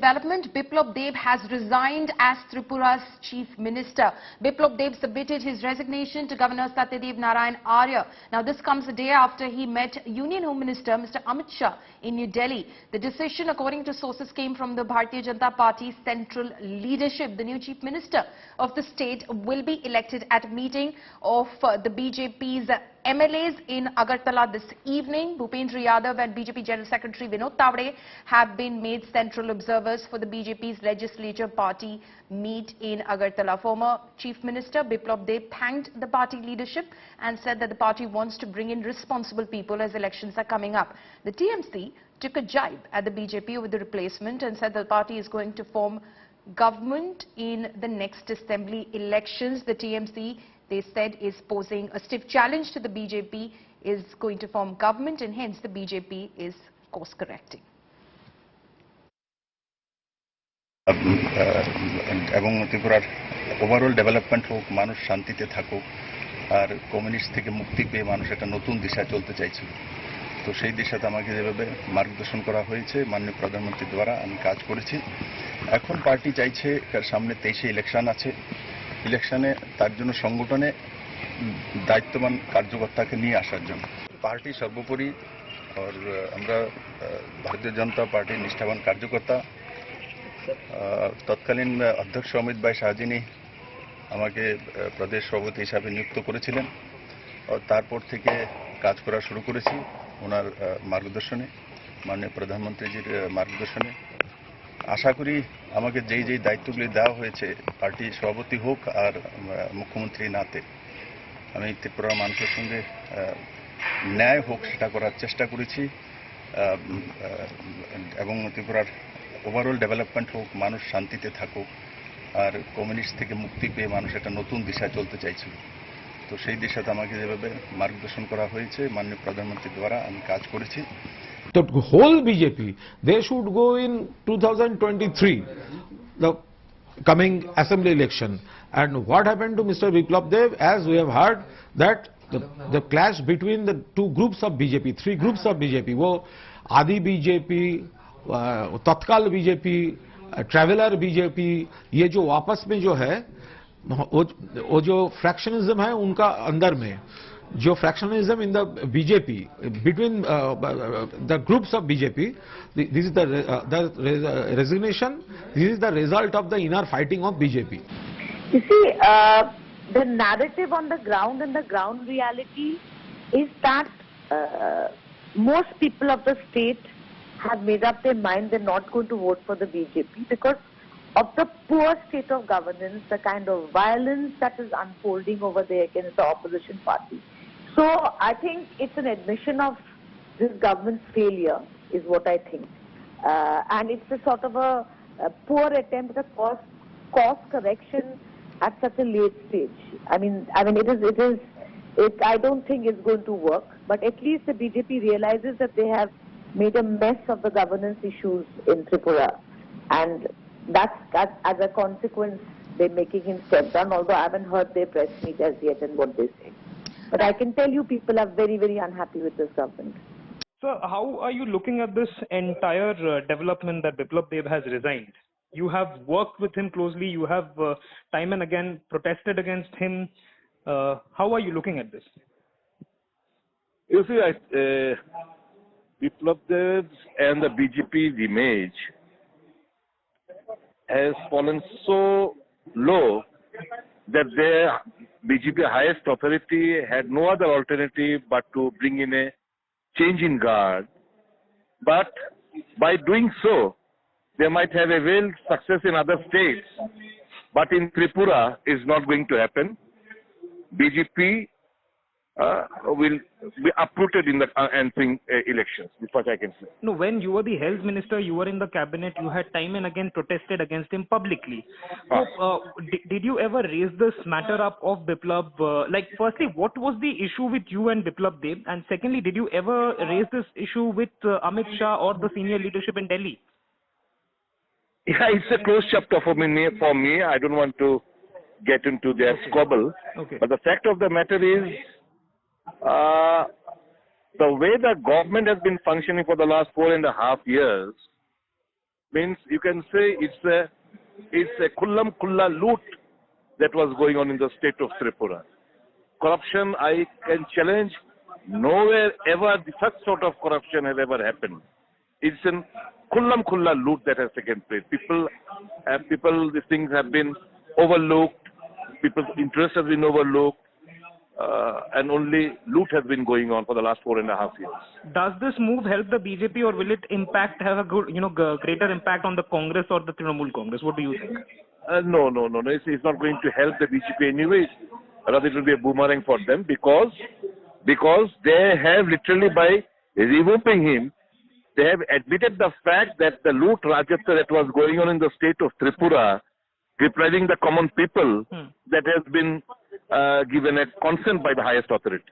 development. Biplob Deb has resigned as Tripura's Chief Minister. Biplob Deb submitted his resignation to Governor Satyadev Narayan Arya. Now this comes a day after he met Union Home Minister Mr. Amit Shah in New Delhi. The decision, according to sources, came from the Bharatiya Janata Party's central leadership. The new Chief Minister of the state will be elected at a meeting of the BJP's MLAs in Agartala this evening. Bhupendra Yadav and BJP General Secretary Vinod Tawade have been made central observers for the BJP's legislature party meet in Agartala. Former Chief Minister Biplob Deb thanked the party leadership and said that the party wants to bring in responsible people as elections are coming up. The TMC took a jibe at the BJP with the replacement and said the party is going to form government in the next assembly elections. The TMC, they said, is posing a stiff challenge to the BJP, is going to form government, and hence the BJP is course correcting. এবং ত্রিপুরার overall development হোক, মানুষ শান্তিতে থাকুক, আর communist থেকে মুক্তি পেয়ে মানুষ একটা নতুন দিশায় চলতে চাইছিল। তো সেই দিশাতে আমাকে যেভাবে মার্গদর্শন করা হয়েছে মাননীয় প্রধানমন্ত্রীর দ্বারা আমি কাজ করেছি। এখন পার্টি চাইছে সামনে 23-এ ইলেকশন আছে, ইলেকশনে তার জন্য সংগঠনে দায়িত্ববান কার্যকর্তাকে নিয়ে আসার জন্য পার্টি সর্বোপরি। আর আমরা ভারতীয় জনতা পার্টির নিষ্ঠাবান কার্যকর্তা। তৎকালীন অধ্যক্ষ অমিত ভাই শাহজিনী আমাকে প্রদেশ সভাপতি হিসাবে নিযুক্ত করেছিলেন। তারপর থেকে কাজ করা শুরু করেছি ওনার মার্গদর্শনে, মাননীয় প্রধানমন্ত্রীজির মার্গদর্শনে। আশা করি আমাকে যেই দায়িত্বগুলি দেওয়া হয়েছে পার্টি সভাপতি হোক আর মুখ্যমন্ত্রী নাতে আমি ত্রিপুরার মানুষের সঙ্গে ন্যায় হোক সেটা করার চেষ্টা করেছি, এবং ত্রিপুরার ওভারঅল ডেভেলপমেন্ট হোক, মানুষ শান্তিতে থাকুক, আর কমিউনিস্ট থেকে মুক্তি পেয়ে মানুষ একটা নতুন দিশায় চলতে চাইছিল। তো সেই দিশাতে আমাকে যেভাবে মার্গদর্শন করা হয়েছে মাননীয় প্রধানমন্ত্রীর দ্বারা আমি কাজ করেছি। The whole BJP, they should go in 2023, the coming assembly election. And what happened to Mr. Biplab Deb, as we have heard, that the clash between the two groups of BJP, three groups of BJP, वो आदि BJP, तत्काल BJP, traveller BJP, ये जो वापस में जो है, वो जो फ्रैक्शनिज्म है उनका अंदर में, जो fractionalism in the BJP, between the groups of BJP, this is the resignation, this is the result of the inner fighting of BJP. You see, the narrative on the ground and the ground reality is that most people of the state have made up their mind they're not going to vote for the BJP because of the poor state of governance, the kind of violence that is unfolding over there against the opposition party. So I think it's an admission of this government's failure, is what I think, and it's a sort of a poor attempt at course correction at such a late stage. I mean, I don't think it's going to work, but at least the BJP realizes that they have made a mess of the governance issues in Tripura, and that's as a consequence they're making him step down. Although I haven't heard their press meet as yet and what they say. But I can tell you people are very, very unhappy with this government. So how are you looking at this entire development that Biplob Deb has resigned? You have worked with him closely, you have time and again protested against him. How are you looking at this? You see, Biplob Deb and the BJP's image has fallen so low that their BJP highest authority had no other alternative but to bring in a change in guard. But by doing so, they might have a real success in other states. But in Tripura, it's not going to happen. BJP will be uprooted in the entering elections, is what I can say. No, when you were the health minister, you were in the cabinet, you had time and again protested against him publicly. So, did you ever raise this matter up of Biplob? Like, firstly, what was the issue with you and Biplob Deb? And secondly, did you ever raise this issue with Amit Shah or the senior leadership in Delhi? Yeah, it's a closed chapter for me. I don't want to get into their squabble. Okay. But the fact of the matter is, the way the government has been functioning for the last 4.5 years, means you can say it's a kullam kulla loot that was going on in the state of Tripura. Corruption, I can challenge, nowhere ever such sort of corruption has ever happened. It's a kullam kulla loot that has taken place. These things have been overlooked, people's interest has been overlooked, and only loot has been going on for the last 4.5 years. Does this move help the BJP, or will it have a good, greater impact on the Congress or the Trinamool Congress? What do you think? No. It's not going to help the BJP anyways. Rather, it will be a boomerang for them because they have literally, by removing him, they have admitted the fact that the loot rajatya that was going on in the state of Tripura, depriving the common people, that has been given a consent by the highest authority.